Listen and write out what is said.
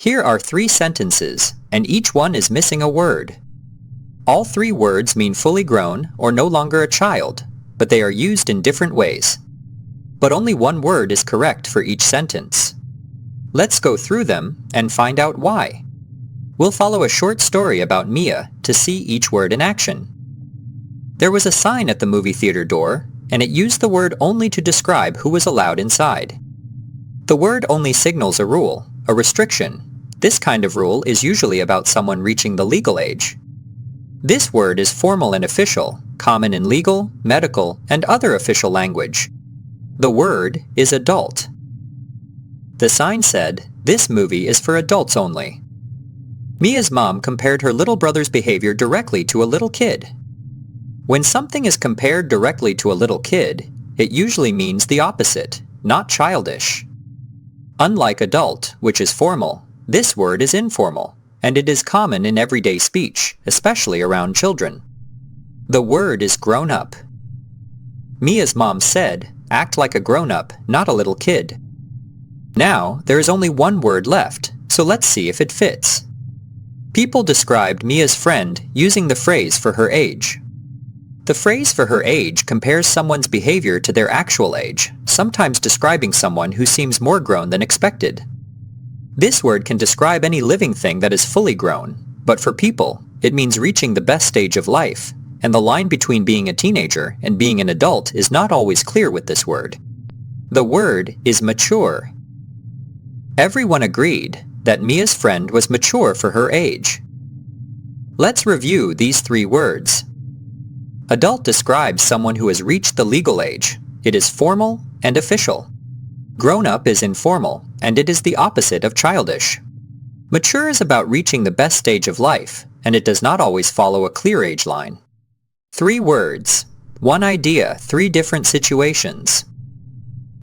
Here are 3 sentences, and each one is missing a word. All 3 words mean fully grown or no longer a child, but they are used in different ways. But only one word is correct for each sentence. Let's go through them and find out why. We'll follow a short story about Mia to see each word in action. There was a sign at the movie theater door, and it used the word only to describe who was allowed inside. The word only signals a rule, a restriction. This kind of rule is usually about someone reaching the legal age. This word is formal and official, common in legal, medical, and other official language. The word is adult. The sign said, "This movie is for adults only." Mia's mom compared her little brother's behavior directly to a little kid. When something is compared directly to a little kid, it usually means the opposite, not childish. Unlike adult, which is formal, this word is informal, and it is common in everyday speech, especially around children. The word is grown up. Mia's mom said, "Act like a grown-up, not a little kid." Now, there is only one word left, so let's see if it fits. People described Mia's friend using the phrase for her age. The phrase for her age compares someone's behavior to their actual age, sometimes describing someone who seems more grown than expected. This word can describe any living thing that is fully grown, but for people, it means reaching the best stage of life, and the line between being a teenager and being an adult is not always clear with this word. The word is mature. Everyone agreed that Mia's friend was mature for her age. Let's review these 3 words. Adult describes someone who has reached the legal age. It is formal and official. Grown-up is informal, and it is the opposite of childish. Mature is about reaching the best stage of life, and it does not always follow a clear age line. 3 words. 1 idea, 3 different situations.